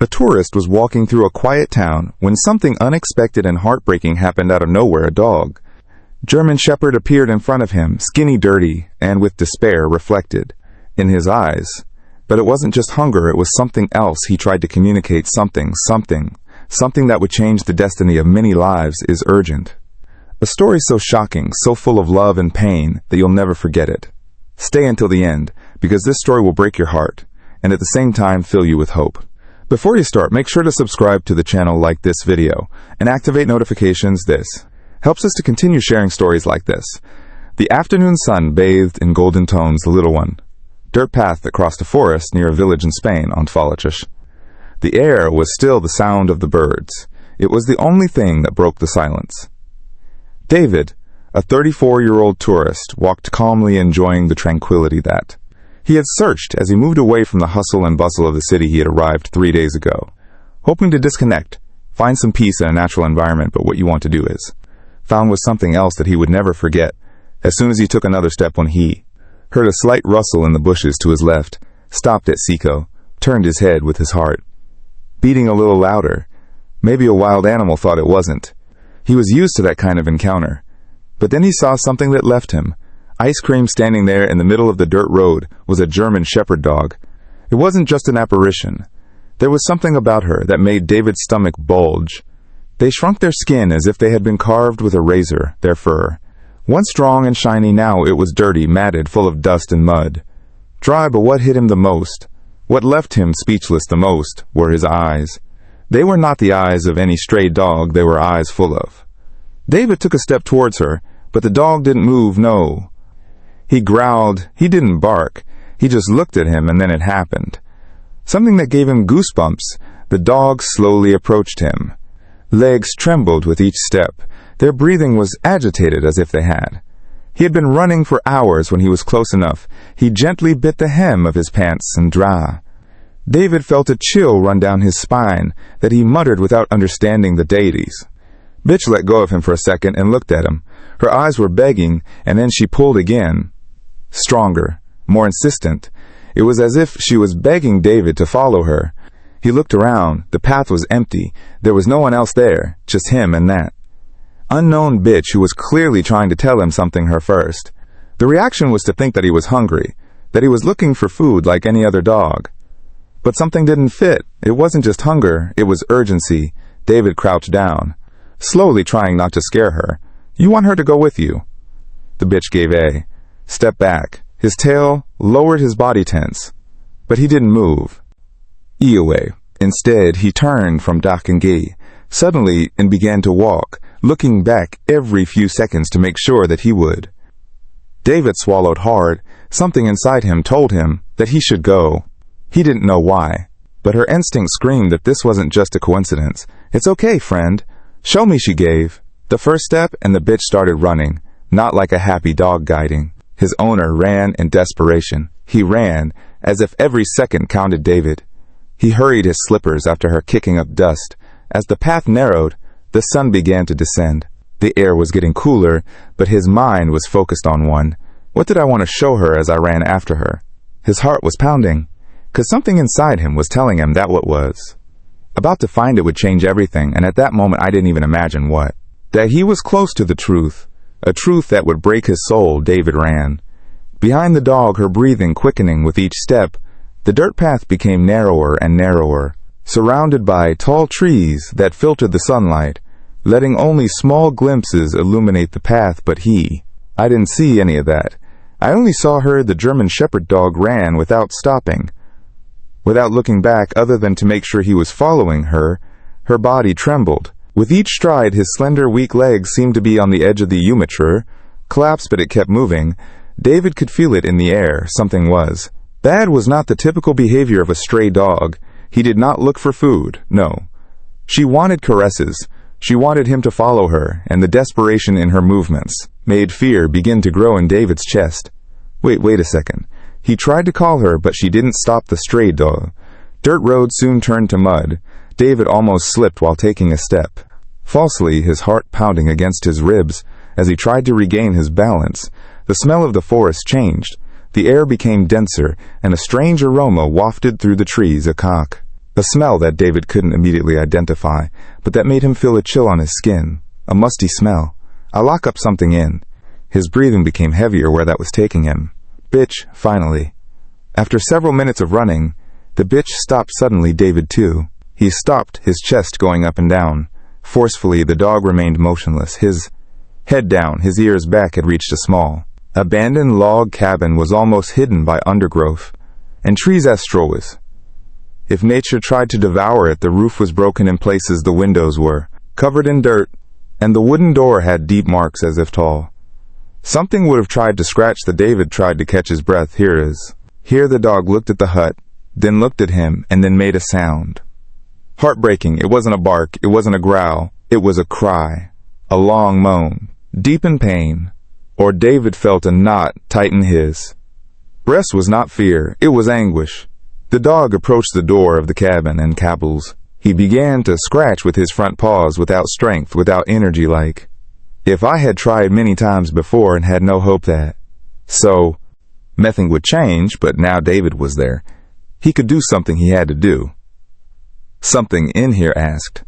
A tourist was walking through a quiet town when something unexpected and heartbreaking happened out of nowhere. A dog, German Shepherd, appeared in front of him, skinny, dirty, and with despair reflected in his eyes. But it wasn't just hunger, it was something else. He tried to communicate something that would change the destiny of many lives. Is urgent. A story so shocking, so full of love and pain that you'll never forget it. Stay until the end, because this story will break your heart, and at the same time fill you with hope. Before you start, make sure to subscribe to the channel, like this video, and activate notifications. This helps us to continue sharing stories like this. The afternoon sun bathed in golden tones the little one. Dirt path that crossed a forest near a village in Spain, Unforgettable. The air was still, the sound of the birds. It was the only thing that broke the silence. David, a 34-year-old tourist, walked calmly, enjoying the tranquility that he had searched as he moved away from the hustle and bustle of the city he had arrived 3 days ago, hoping to disconnect, find some peace in a natural environment. But what you want to do is found was something else that he would never forget. As soon as he took another step, when he heard a slight rustle in the bushes to his left, stopped at Seco, turned his head with his heart beating a little louder. Maybe a wild animal thought it wasn't. He was used to that kind of encounter. But then he saw something that left him. Ice Cream, standing there in the middle of the dirt road, was a German Shepherd dog. It wasn't just an apparition. There was something about her that made David's stomach bulge. They shrunk their skin as if they had been carved with a razor, their fur. Once strong and shiny, now it was dirty, matted, full of dust and mud. Dry, but what hit him the most, what left him speechless the most, were his eyes. They were not the eyes of any stray dog, they were eyes full of. David took a step towards her, but the dog didn't move, no. He growled. He didn't bark. He just looked at him, and then it happened. Something that gave him goosebumps. The dog slowly approached him. Legs trembled with each step. Their breathing was agitated as if they had. He had been running for hours. When he was close enough, he gently bit the hem of his pants and dry. David felt a chill run down his spine that he muttered without understanding the deities. Bitch let go of him for a second and looked at him. Her eyes were begging, and then she pulled again. Stronger, more insistent. It was as if she was begging David to follow her. He looked around. The path was empty. There was no one else there, just him and that unknown bitch who was clearly trying to tell him something her first. The reaction was to think that he was hungry, that he was looking for food like any other dog. But something didn't fit. It wasn't just hunger, it was urgency. David crouched down, slowly trying not to scare her. You want her to go with you? The bitch gave a step back. His tail lowered, his body tense. But he didn't move. Eoway. Instead, he turned from Dakengi suddenly and began to walk, looking back every few seconds to make sure that he would. David swallowed hard. Something inside him told him that he should go. He didn't know why, but her instinct screamed that this wasn't just a coincidence. It's okay, friend. Show me, she gave. The first step, and the bitch started running, not like a happy dog guiding. His owner ran in desperation. He ran as if every second counted. David. He hurried his slippers after her, kicking up dust. As the path narrowed, the sun began to descend. The air was getting cooler, but his mind was focused on one. What did I want to show her as I ran after her? His heart was pounding, 'cause something inside him was telling him that what was about to find it would change everything, and at that moment I didn't even imagine what. That he was close to the truth, a truth that would break his soul. David ran. Behind the dog, her breathing quickening with each step. The dirt path became narrower and narrower, surrounded by tall trees that filtered the sunlight, letting only small glimpses illuminate the path. But I didn't see any of that. I only saw her. The German Shepherd dog ran without stopping, without looking back other than to make sure he was following her. Her body trembled. With each stride, his slender, weak legs seemed to be on the edge of the umetre, collapsed, but it kept moving. David could feel it in the air. Something was bad. Was not the typical behavior of a stray dog. He did not look for food, no. She wanted caresses. She wanted him to follow her, and the desperation in her movements made fear begin to grow in David's chest. Wait a second. He tried to call her, but she didn't stop the stray dog. Dirt road soon turned to mud. David almost slipped while taking a step, falsely, his heart pounding against his ribs as he tried to regain his balance. The smell of the forest changed. The air became denser, and a strange aroma wafted through the trees. A cock A smell that David couldn't immediately identify, but that made him feel a chill on his skin. A musty smell. I lock up something in. His breathing became heavier where that was taking him. Bitch, finally. After several minutes of running, the bitch stopped suddenly. David too. He stopped, his chest going up and down. Forcefully, the dog remained motionless, his head down, his ears back. Had reached a small, abandoned log cabin was almost hidden by undergrowth and trees as straws. If nature tried to devour it, the roof was broken in places, the windows were covered in dirt, and the wooden door had deep marks as if tall. Something would have tried to scratch the David tried to catch his breath. Here the dog looked at the hut, then looked at him, and then made a sound. Heartbreaking. It wasn't a bark, it wasn't a growl, it was a cry, a long moan, deep in pain. Or David felt a knot tighten his breast. Was not fear, it was anguish. The dog approached the door of the cabin and cabbles. He began to scratch with his front paws, without strength, without energy, like if I had tried many times before and had no hope that so nothing would change. But now David was there. He could do something. He had to do something. In here asked,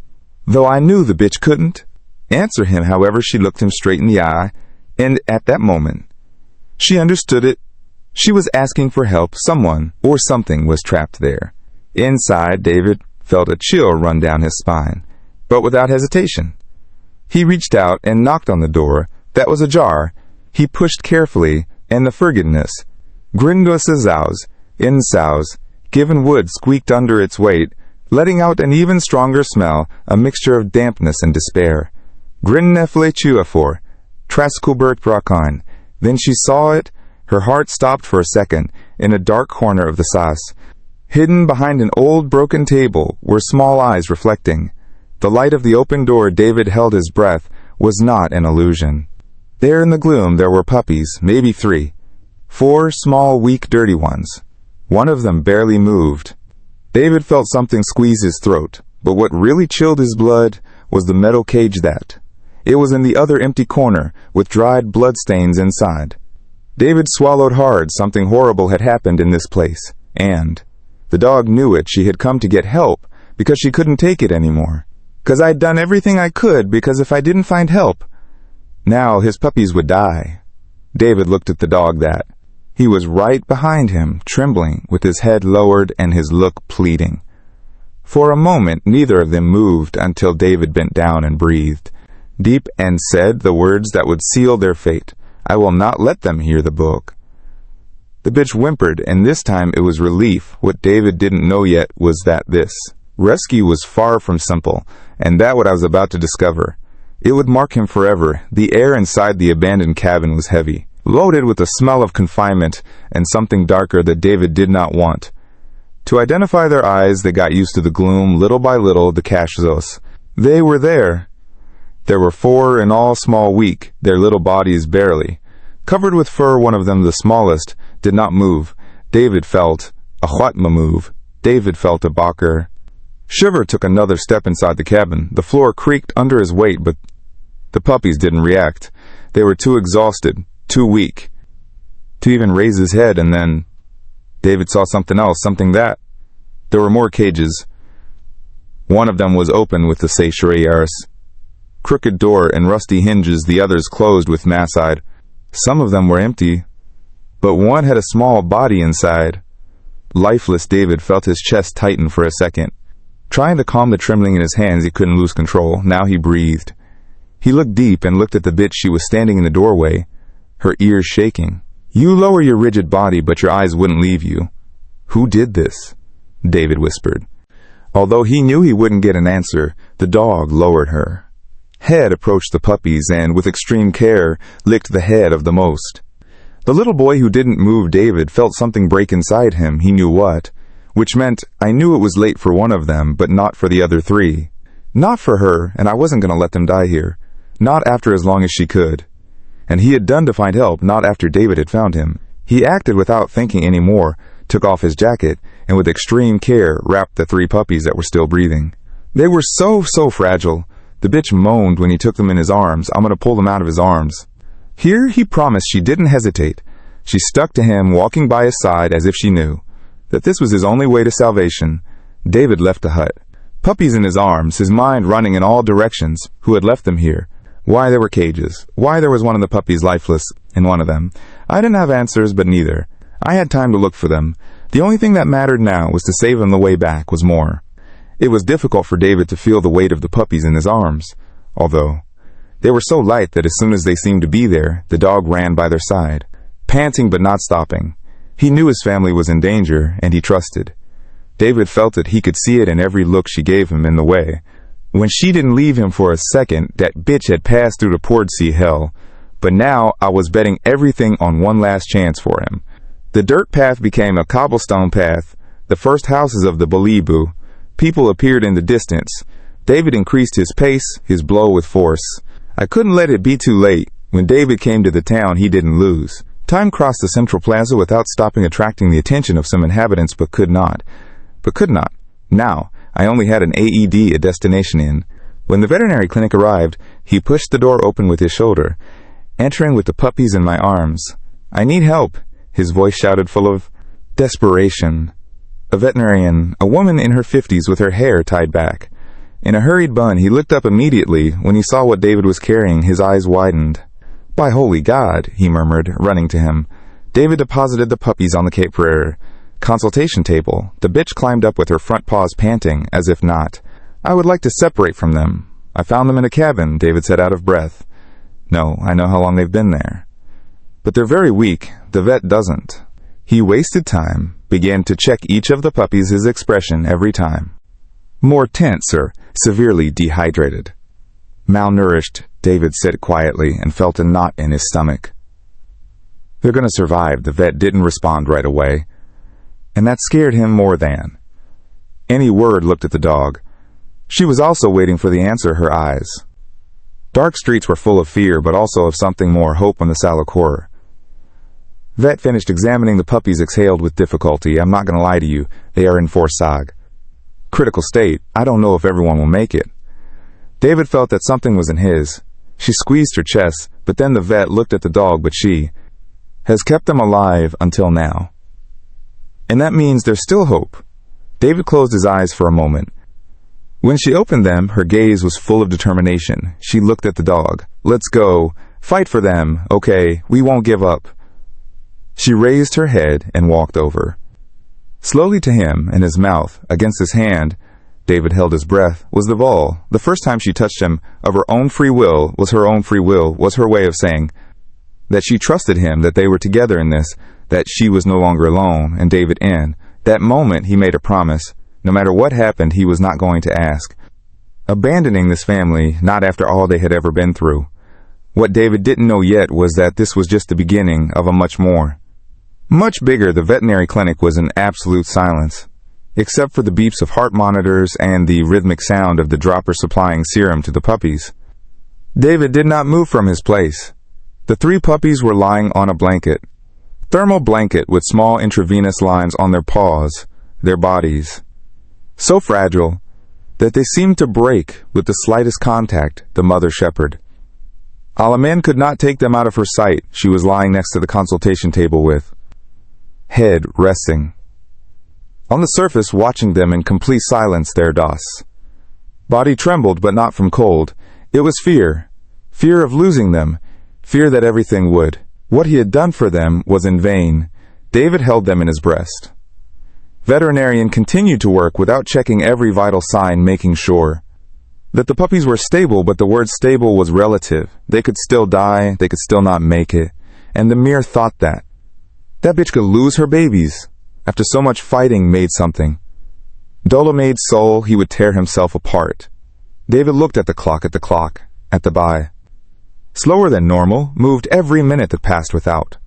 though I knew the bitch couldn't answer him. However, she looked him straight in the eye, and at that moment she understood it. She was asking for help. Someone or something was trapped there. Inside, David felt a chill run down his spine, but without hesitation. He reached out and knocked on the door that was ajar. He pushed carefully, and the forgiveness Gringosazaus in sows given wood squeaked under its weight, letting out an even stronger smell, a mixture of dampness and despair. Grinneflechuafor, Traskulbert Brakine. Then she saw it. Her heart stopped for a second. In a dark corner of the sauce, hidden behind an old broken table, were small eyes reflecting the light of the open door. David held his breath. Was not an illusion. There in the gloom there were puppies, maybe 3, 4 small, weak, dirty ones. One of them barely moved. David felt something squeeze his throat, but what really chilled his blood was the metal cage that it was in the other empty corner, with dried bloodstains inside. David swallowed hard. Something horrible had happened in this place, and the dog knew it. She had come to get help because she couldn't take it anymore. Because I'd done everything I could, because if I didn't find help, now his puppies would die. David looked at the dog that he was right behind him, trembling, with his head lowered and his look pleading. For a moment neither of them moved, until David bent down and breathed deep and said the words that would seal their fate. I will not let them hear the book. The bitch whimpered, and this time it was relief. What David didn't know yet was that this rescue was far from simple, and that what I was about to discover, it would mark him forever. The air inside the abandoned cabin was heavy, loaded with the smell of confinement and something darker that David did not want to identify. Their eyes, they got used to the gloom. Little by little, the cachezos, they were there. There were 4 in all, small, weak, their little bodies barely covered with fur. One of them, the smallest, did not move. David felt a Hwatma move. David felt a Bacher shiver. Took another step inside the cabin. The floor creaked under his weight, but the puppies didn't react. They were too exhausted, too weak to even raise his head. And then David saw something else, something that there were more cages. One of them was open with the Seychelles crooked door and rusty hinges, the others closed with masside. Some of them were empty, but one had a small body inside. Lifeless. David felt his chest tighten for a second. Trying to calm the trembling in his hands, he couldn't lose control. Now he breathed. He looked deep and looked at the bitch. She was standing in the doorway, her ears shaking. You lower your rigid body, but your eyes wouldn't leave you. Who did this? David whispered. Although he knew he wouldn't get an answer, the dog lowered her head, approached the puppies, and with extreme care licked the head of the most. The little boy who didn't move. David felt something break inside him. He knew what, which meant I knew it was late for one of them, but not for the other 3. Not for her, and I wasn't going to let them die here. Not after as long as she could. And he had done to find help, not after David had found him. He acted without thinking any more, took off his jacket, and with extreme care wrapped the 3 puppies that were still breathing. They were so fragile. The bitch moaned when he took them in his arms. I'm going to pull them out of his arms. Here, he promised. She didn't hesitate. She stuck to him, walking by his side as if she knew that this was his only way to salvation. David left the hut. Puppies in his arms, his mind running in all directions. Who had left them here? Why there were cages? Why there was one of the puppies lifeless in one of them? I didn't have answers, but neither. I had time to look for them. The only thing that mattered now was to save them the way back was more. It was difficult for David to feel the weight of the puppies in his arms, although they were so light that as soon as they seemed to be there, the dog ran by their side, panting but not stopping. He knew his family was in danger, and he trusted. David felt it. He could see it in every look she gave him in the way. When she didn't leave him for a second, that bitch had passed through the port sea hell. But now I was betting everything on one last chance for him. The dirt path became a cobblestone path. The first houses of the Balibu. People appeared in the distance. David increased his pace, his blow with force. I couldn't let it be too late. When David came to the town, he didn't lose. Time crossed the central plaza without stopping, attracting the attention of some inhabitants, but could not. Now, I only had an AED, a destination in. When the veterinary clinic arrived, he pushed the door open with his shoulder, entering with the puppies in my arms. "I need help," his voice shouted, full of desperation. A veterinarian, a woman in her 50s with her hair tied back. In a hurried bun, he looked up immediately. When he saw what David was carrying, his eyes widened. "By holy God," he murmured, running to him. David deposited the puppies on the consultation table. The bitch climbed up with her front paws panting, as if not. "I would like to separate from them. I found them in a cabin," David said, out of breath. "No, I know how long they've been there. But they're very weak. The vet doesn't." He wasted time, began to check each of the puppies, his expression every time. "More tense or severely dehydrated." "Malnourished," David said quietly, and felt a knot in his stomach. "They're going to survive." The vet didn't respond right away, and that scared him more than any word. Looked at the dog. She was also waiting for the answer, her eyes. Dark streets were full of fear, but also of something more, hope on the Salakor. Vet finished examining the puppies, exhaled with difficulty. "I'm not going to lie to you. They are in Forsag. Critical state. I don't know if everyone will make it." David felt that something was in his. She squeezed her chest, but then the vet looked at the dog. "But she has kept them alive until now. And that means there's still hope." David closed his eyes for a moment. When she opened them, her gaze was full of determination. She looked at the dog. "Let's go. Fight for them. Okay, we won't give up." She raised her head and walked over. Slowly to him, and his mouth, against his hand, David held his breath, was the ball. The first time she touched him, of her own free will, was her way of saying that she trusted him, that they were together in this, that she was no longer alone, and David in. That moment he made a promise. No matter what happened, he was not going to ask. Abandoning this family, not after all they had ever been through. What David didn't know yet was that this was just the beginning of a much more. Much bigger. The veterinary clinic was in absolute silence, except for the beeps of heart monitors and the rhythmic sound of the dropper supplying serum to the puppies. David did not move from his place. The 3 puppies were lying on a blanket. Thermal blanket with small intravenous lines on their paws, their bodies. So fragile that they seemed to break with the slightest contact, the mother shepherd. Alamin could not take them out of her sight. She was lying next to the consultation table with head resting. On the surface, watching them in complete silence, their DOS. Body trembled, but not from cold. It was fear. Fear of losing them. Fear that everything would. What he had done for them was in vain. David held them in his breast. Veterinarian continued to work without checking every vital sign, making sure that the puppies were stable, but the word stable was relative. They could still die, they could still not make it, and the mere thought that bitch could lose her babies after so much fighting made something. Dolomade's soul, he would tear himself apart. David looked at the clock, at the bye. Slower than normal, moved every minute that passed without.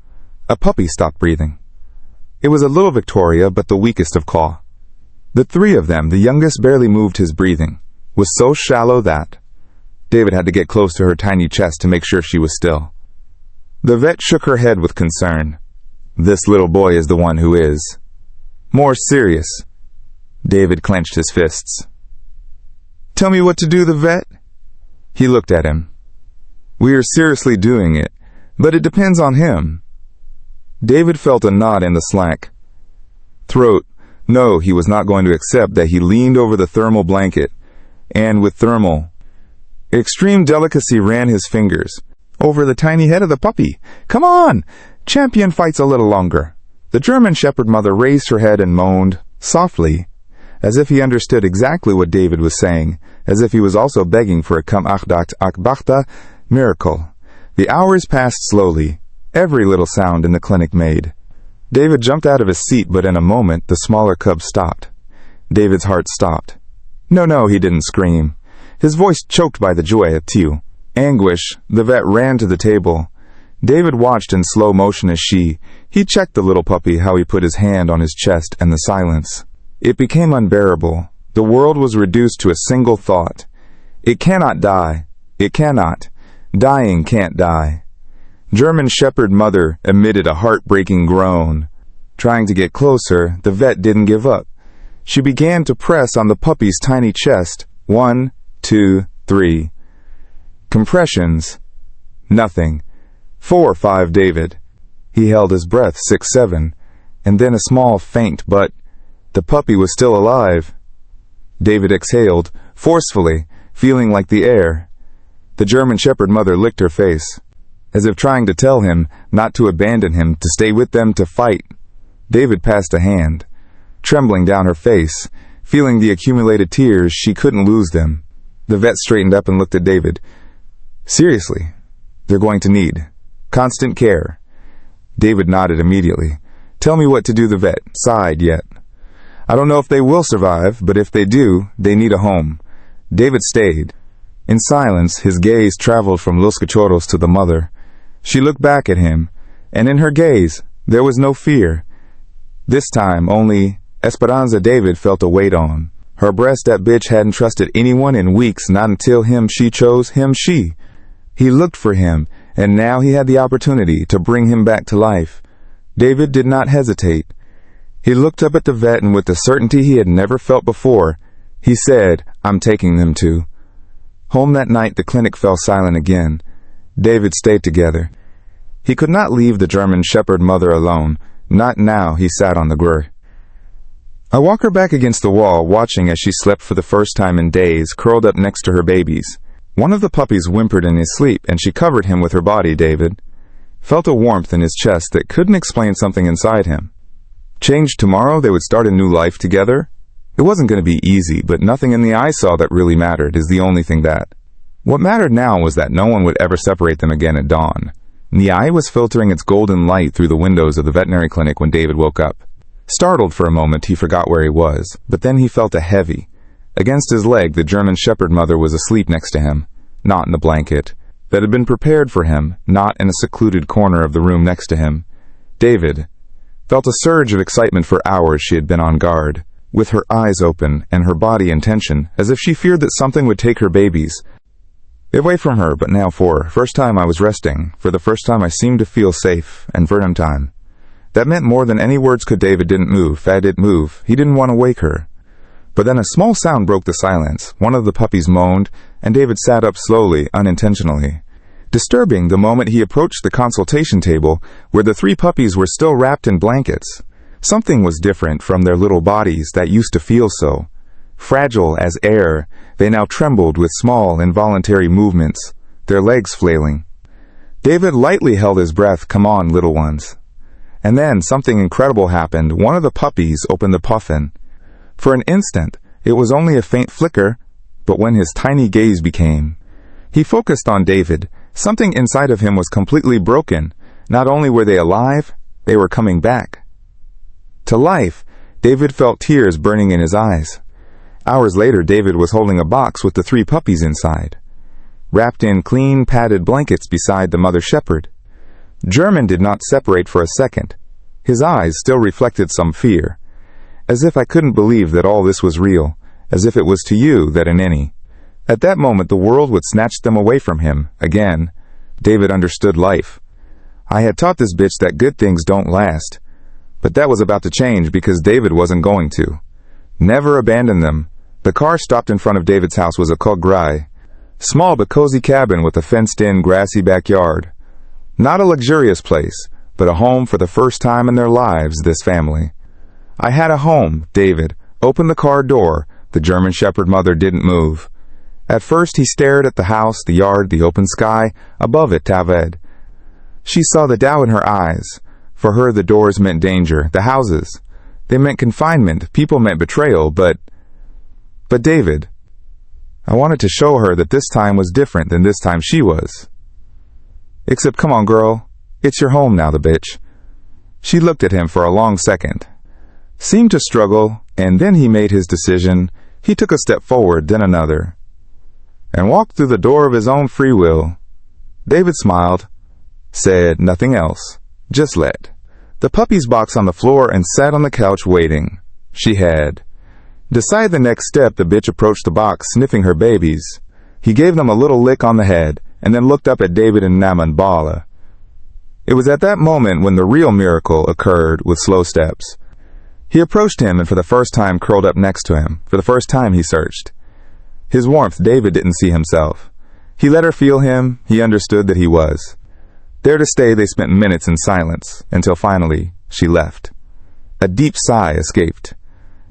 A puppy stopped breathing. It was a little Victoria, but the weakest of claw. The 3 of them, the youngest, barely moved. His breathing was so shallow that David had to get close to her tiny chest to make sure she was still. The vet shook her head with concern. "This little boy is the one who is more serious." David clenched his fists. "Tell me what to do, the vet." He looked at him. "We are seriously doing it, but it depends on him." David felt a knot in the slack throat. No, he was not going to accept that. He leaned over the thermal blanket, and with extreme delicacy ran his fingers over the tiny head of the puppy. "Come on! Champion fights a little longer." The German Shepherd mother raised her head and moaned, softly, as if he understood exactly what David was saying, as if he was also begging for a come achdat akbachta miracle. The hours passed slowly. Every little sound in the clinic made. David jumped out of his seat, but in a moment the smaller cub stopped. David's heart stopped. No, he didn't scream. His voice choked by the joy of anguish. The vet ran to the table. David watched in slow motion as he checked the little puppy, how he put his hand on his chest, and the silence. It became unbearable. The world was reduced to a single thought. It cannot die. It cannot. Dying can't die. German Shepherd mother emitted a heartbreaking groan. Trying to get closer, the vet didn't give up. She began to press on the puppy's tiny chest. 1, 2, 3. Compressions. Nothing. 4, 5, David. He held his breath. 6, 7. And then a small faint, but the puppy was still alive. David exhaled, forcefully, feeling like the air. The German Shepherd mother licked her face, as if trying to tell him not to abandon him, to stay with them, to fight. David passed a hand, trembling down her face, feeling the accumulated tears. She couldn't lose them. The vet straightened up and looked at David. "Seriously, they're going to need constant care." David nodded immediately. "Tell me what to do." The vet sighed. "Yet I don't know if they will survive, but if they do, they need a home." David stayed. In silence, his gaze traveled from Los Cachorros to the mother. She looked back at him, and in her gaze, there was no fear. This time, only Esperanza. David felt a weight on her breast. That bitch hadn't trusted anyone in weeks, not until him. She chose him. He looked for him, and now he had the opportunity to bring him back to life. David did not hesitate. He looked up at the vet, and with the certainty he had never felt before, he said, "I'm taking them to." Home that night, the clinic fell silent again. David stayed together. He could not leave the German Shepherd mother alone. Not now. He sat on the grur. I walked her back against the wall, watching as she slept for the first time in days, curled up next to her babies. One of the puppies whimpered in his sleep, and she covered him with her body. David felt a warmth in his chest that couldn't explain something inside him. Changed tomorrow, they would start a new life together. It wasn't going to be easy, but nothing in the eye saw that really mattered is the only thing that. What mattered now was that no one would ever separate them again at dawn. Niai was filtering its golden light through the windows of the veterinary clinic when David woke up. Startled for a moment, he forgot where he was, but then he felt a heavy. Against his leg, the German Shepherd mother was asleep next to him, not in the blanket that had been prepared for him, not in a secluded corner of the room next to him. David felt a surge of excitement. For hours she had been on guard, with her eyes open and her body in tension, as if she feared that something would take her babies away from her. But now, for the first time, I was resting. For the first time, I seemed to feel safe and verdant time. That meant more than any words could. David didn't move. Fad didn't move. He didn't want to wake her. But then a small sound broke the silence. One of the puppies moaned, and David sat up slowly, unintentionally. Disturbing, the moment he approached the consultation table, where the 3 puppies were still wrapped in blankets. Something was different from their little bodies that used to feel so fragile as air. They now trembled with small, involuntary movements, their legs flailing. David lightly held his breath. "Come on, little ones." And then something incredible happened. One of the puppies opened the puffin. For an instant, it was only a faint flicker, but when his tiny gaze became, he focused on David. Something inside of him was completely broken. Not only were they alive, they were coming back to life. David felt tears burning in his eyes. Hours later, David was holding a box with the 3 puppies inside, wrapped in clean, padded blankets beside the mother shepherd. German did not separate for a second. His eyes still reflected some fear, as if I couldn't believe that all this was real, as if it was to you that in any. At that moment, the world would snatch them away from him. Again, David understood life. I had taught this bitch that good things don't last. But that was about to change, because David wasn't going to. Never abandon them. The car stopped in front of David's house was a Kograi, small but cozy cabin with a fenced-in, grassy backyard. Not a luxurious place, but a home for the first time in their lives, this family. I had a home, David. Opened the car door. The German Shepherd mother didn't move. At first he stared at the house, the yard, the open sky. Above it, Taved. She saw the doubt in her eyes. For her, the doors meant danger. The houses, they meant confinement. People meant betrayal. But David, I wanted to show her that this time was different than this time she was. Except, come on, girl. It's your home now, the bitch. She looked at him for a long second, seemed to struggle, and then he made his decision. He took a step forward, then another, and walked through the door of his own free will. David smiled, said nothing else, just let the puppy's box on the floor and sat on the couch waiting. She had decided the next step. The bitch approached the box, sniffing her babies. He gave them a little lick on the head, and then looked up at David and Naman Bala. It was at that moment when the real miracle occurred with slow steps. He approached him and for the first time curled up next to him. For the first time he searched. His warmth, David didn't see himself. He let her feel him. He understood that he was. There to stay, they spent minutes in silence, until finally she left. A deep sigh escaped.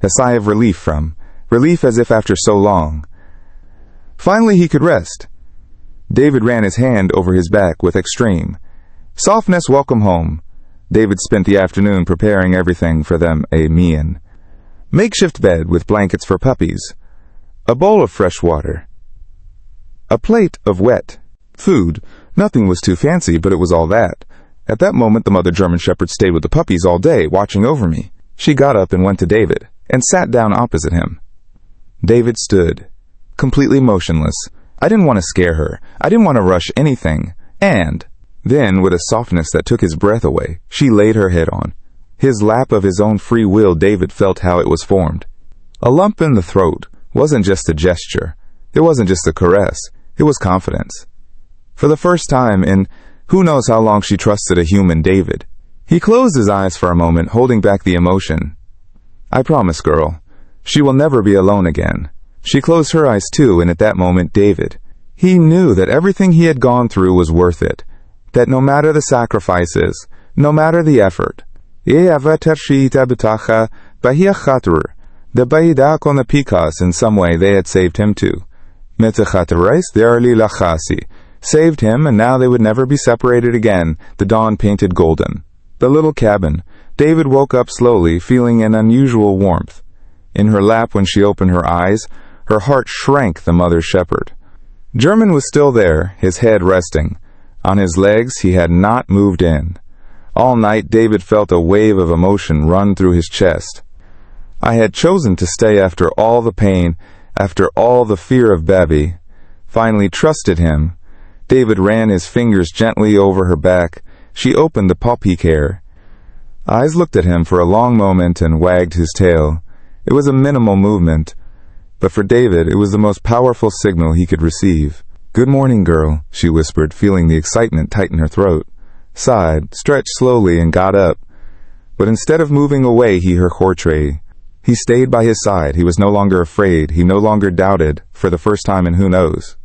A sigh of relief as if after so long. Finally he could rest. David ran his hand over his back with extreme softness. Welcome home. David spent the afternoon preparing everything for them, a mian, makeshift bed with blankets for puppies, a bowl of fresh water, a plate of wet food. Nothing was too fancy, but it was all that. At that moment, the mother German Shepherd stayed with the puppies all day, watching over me. She got up and went to David, and sat down opposite him. David stood, completely motionless. I didn't want to scare her. I didn't want to rush anything. And then, with a softness that took his breath away, she laid her head on his lap of his own free will. David felt how it was formed. A lump in the throat wasn't just a gesture. It wasn't just a caress. It was confidence. For the first time in who knows how long, she trusted a human David. He closed his eyes for a moment, holding back the emotion. I promise, girl, she will never be alone again. She closed her eyes too, and at that moment, David, he knew that everything he had gone through was worth it. That no matter the sacrifices, no matter the effort, in some way they had saved him too. Saved him, and now they would never be separated again. The dawn painted golden. The little cabin. David woke up slowly, feeling an unusual warmth. In her lap, when she opened her eyes, her heart shrank. The mother shepherd German was still there, his head resting. On his legs, he had not moved in. All night, David felt a wave of emotion run through his chest. I had chosen to stay after all the pain, after all the fear of Baby. Finally trusted him. David ran his fingers gently over her back. She opened the puppy care. Eyes looked at him for a long moment and wagged his tail. It was a minimal movement, but for David it was the most powerful signal he could receive. Good morning, girl, she whispered, feeling the excitement tighten her throat. Sighed, stretched slowly, and got up. But instead of moving away, he heard Hortray. He stayed by his side. He was no longer afraid. He no longer doubted, for the first time in who knows.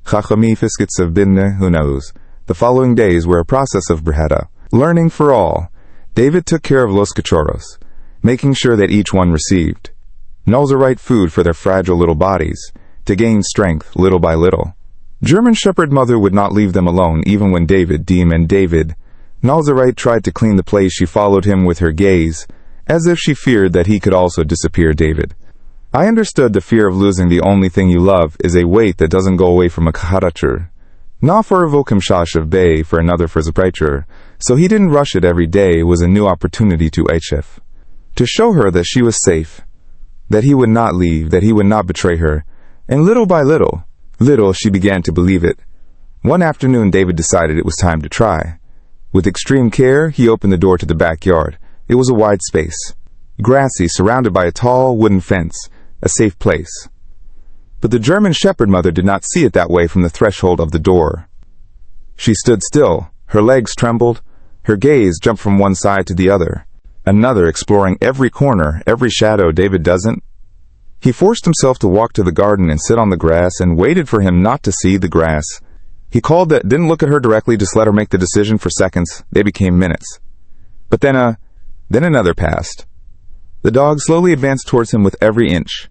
Chachami fiskits of binne, who knows. The following days were a process of brehada, learning for all. David took care of Los Cachorros, making sure that each one received knows the right food for their fragile little bodies, to gain strength little by little. German Shepherd mother would not leave them alone, even when David, Nalzarite tried to clean the place. She followed him with her gaze, as if she feared that he could also disappear. David, I understood the fear of losing the only thing you love is a weight that doesn't go away from a kaharatur. Not for a vokumshash of bay, for another for zapretur. So he didn't rush it. Every day was a new opportunity to Hf, to show her that she was safe, that he would not leave, that he would not betray her. And little by little, she began to believe it. One afternoon, David decided it was time to try. With extreme care, he opened the door to the backyard. It was a wide space, grassy, surrounded by a tall wooden fence, a safe place. But the German Shepherd mother did not see it that way from the threshold of the door. She stood still, her legs trembled, her gaze jumped from one side to the other, another exploring every corner, every shadow. David doesn't. He forced himself to walk to the garden and sit on the grass and waited for him not to see the grass. He called that, didn't look at her directly, just let her make the decision for seconds. They became minutes. But then another passed. The dog slowly advanced towards him with every inch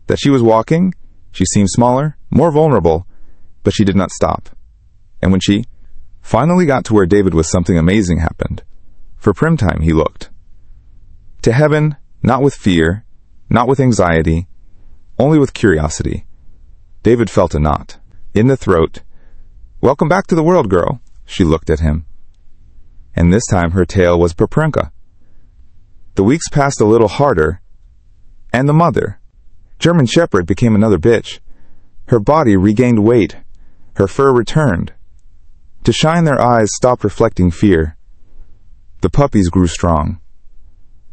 that she was walking. She seemed smaller, more vulnerable, but she did not stop. And when she finally got to where David was, something amazing happened. For Primtime, he looked to heaven, not with fear, not with anxiety, only with curiosity. David felt a knot in the throat. "Welcome back to the world, girl." She looked at him, and this time her tail was Paprinka. The weeks passed a little harder, and the mother, German Shepherd, became another bitch. Her body regained weight. Her fur returned. To shine, their eyes stopped reflecting fear. The puppies grew strong.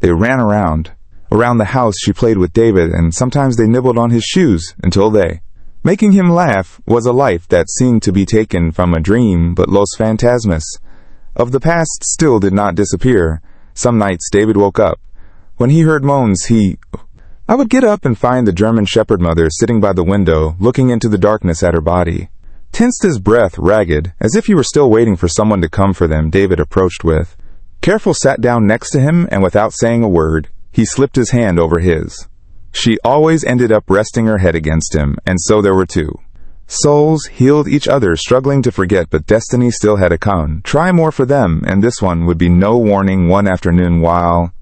They ran around. Around the house she played with David, and sometimes they nibbled on his shoes until they, making him laugh, was a life that seemed to be taken from a dream, but Los Fantasmas of the past still did not disappear. Some nights David woke up. When he heard moans, I would get up and find the German Shepherd mother sitting by the window, looking into the darkness at her body. Tensed, his breath ragged, as if he were still waiting for someone to come for them, David approached with. Careful sat down next to him, and without saying a word, he slipped his hand over his. She always ended up resting her head against him, and so there were two. Souls healed each other, struggling to forget, but destiny still had a try more for them, and this one would be no warning. One afternoon while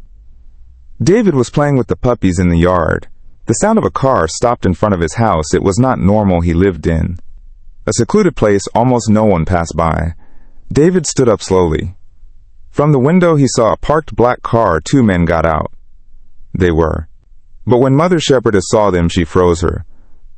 David was playing with the puppies in the yard, the sound of a car stopped in front of his house. It was not normal he lived in. A secluded place, almost no one passed by. David stood up slowly. From the window he saw a parked black car. Two men got out. They were. But when Mother Shepherdess saw them, she froze. Her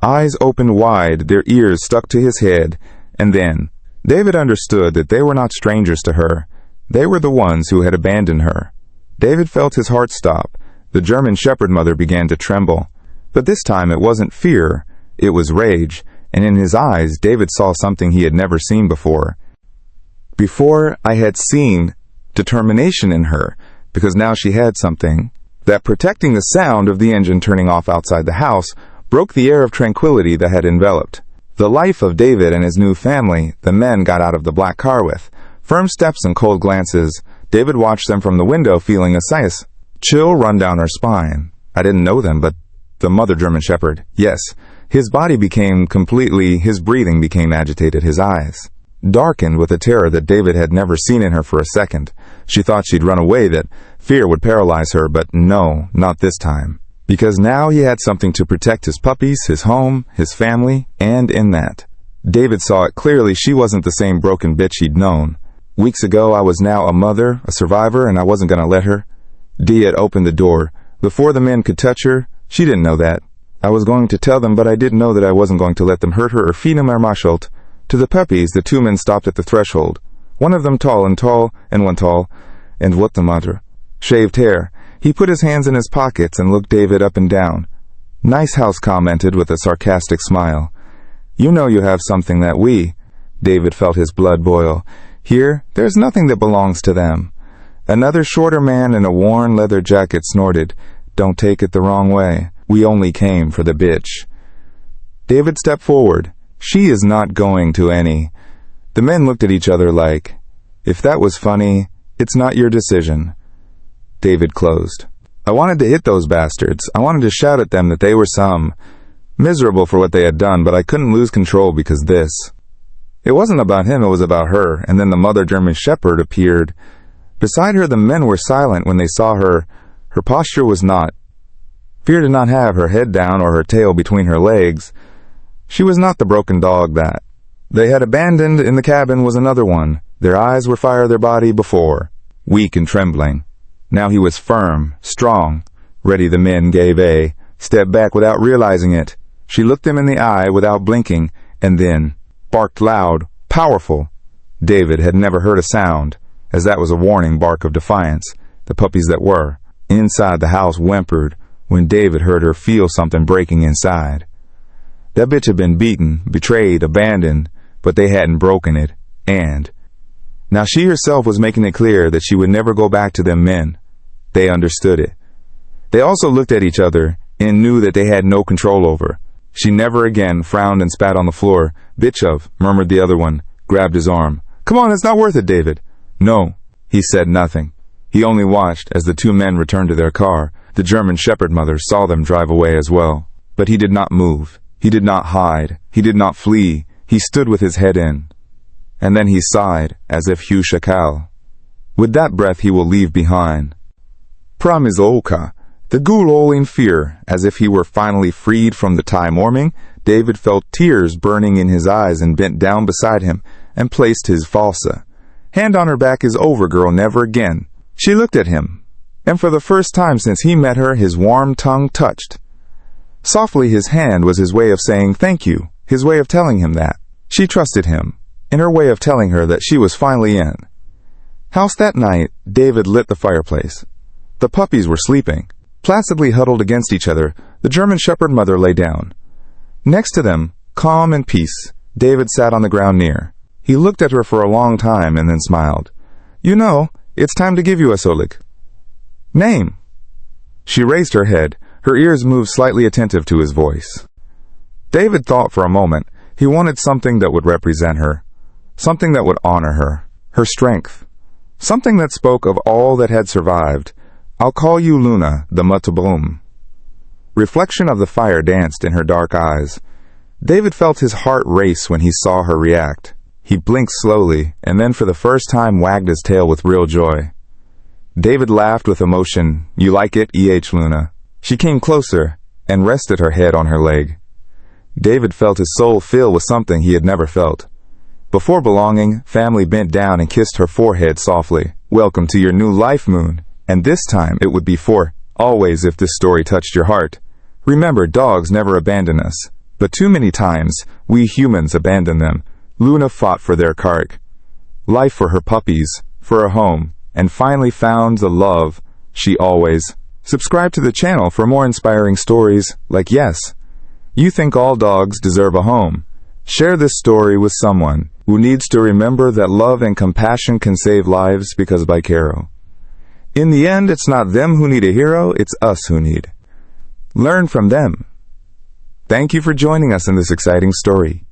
eyes opened wide, their ears stuck to his head, and then David understood that they were not strangers to her. They were the ones who had abandoned her. David felt his heart stop. The German Shepherd mother began to tremble. But this time it wasn't fear, it was rage, and in his eyes David saw something he had never seen before. Before I had seen determination in her, because now she had something that, protecting the sound of the engine turning off outside the house, broke the air of tranquility that had enveloped the life of David and his new family. The men got out of the black car with firm steps and cold glances. David watched them from the window, feeling a chill run down her spine. I didn't know them, but the mother German Shepherd, yes. His body became his breathing became agitated, his eyes darkened with a terror that David had never seen in her for a second. She thought she'd run away, that fear would paralyze her, but no, not this time. Because now he had something to protect: his puppies, his home, his family, and in that, David saw it clearly. She wasn't the same broken bitch he'd known. Weeks ago I was now a mother, a survivor, and I wasn't going to let her. Dee had opened the door. Before the men could touch her, she didn't know that. I was going to tell them, but I didn't know that I wasn't going to let them hurt her or feed him or marshalt. To the puppies, the two men stopped at the threshold. One of them tall, and what the mother? Shaved hair. He put his hands in his pockets and looked David up and down. "Nice house," commented with a sarcastic smile. "You know you have something that we—" David felt his blood boil. "Here, there's nothing that belongs to them." Another shorter man in a worn leather jacket snorted, "Don't take it the wrong way. We only came for the bitch." David stepped forward. "She is not going to any." The men looked at each other like, "If that was funny, it's not your decision." David closed. "I wanted to hit those bastards. I wanted to shout at them that they were miserable for what they had done, but I couldn't lose control because this." It wasn't about him, it was about her. And then the mother German Shepherd appeared. Beside her, the men were silent when they saw her. Her posture was not. Fear did not have her head down or her tail between her legs. She was not the broken dog that they had abandoned in the cabin was another one. Their eyes were fire, their body before weak and trembling. Now he was firm, strong, ready. The men gave a step back without realizing it. She looked them in the eye without blinking, and then barked loud, powerful. David had never heard a sound, as that was a warning bark of defiance. The puppies that were inside the house whimpered when David heard her feel something breaking inside. That bitch had been beaten, betrayed, abandoned, but they hadn't broken it, and now she herself was making it clear that she would never go back to them men. They understood it. They also looked at each other and knew that they had no control over. She never again frowned and spat on the floor. "Bitch of," murmured the other one, grabbed his arm. "Come on, it's not worth it, David." No, he said nothing. He only watched as the two men returned to their car. The German Shepherd mother saw them drive away as well. But he did not move. He did not hide. He did not flee. He stood with his head in. And then he sighed, as if Hugh Shakal. With that breath he will leave behind. Pramizolka. The ghoul all in fear, as if he were finally freed from the time warming. David felt tears burning in his eyes and bent down beside him and placed his falsa. Hand on her back is over, girl, never again. She looked at him, and for the first time since he met her, his warm tongue touched. Softly, his hand was his way of saying thank you, his way of telling him that. She trusted him, in her way of telling her that she was finally in. House that night, David lit the fireplace. The puppies were sleeping. Placidly huddled against each other, the German Shepherd mother lay down. Next to them, calm and peace, David sat on the ground near. He looked at her for a long time and then smiled. You know, it's time to give you a solik. Name. She raised her head, her ears moved slightly attentive to his voice. David thought for a moment. He wanted something that would represent her, something that would honor her, her strength, something that spoke of all that had survived. I'll call you Luna, the Mutabum. Reflection of the fire danced in her dark eyes. David felt his heart race when he saw her react. He blinked slowly, and then for the first time wagged his tail with real joy. David laughed with emotion. You like it, Luna? She came closer and rested her head on her leg. David felt his soul fill with something he had never felt. Before belonging, family bent down and kissed her forehead softly. Welcome to your new life, Moon. And this time it would be for always if this story touched your heart. Remember, dogs never abandon us. But too many times, we humans abandon them. Luna fought for their kark, life for her puppies, for a home, and finally found the love she always. Subscribe to the channel for more inspiring stories like yes, you think all dogs deserve a home. Share this story with someone who needs to remember that love and compassion can save lives because by Caro. In the end, it's not them who need a hero, it's us who need. Learn from them. Thank you for joining us in this exciting story.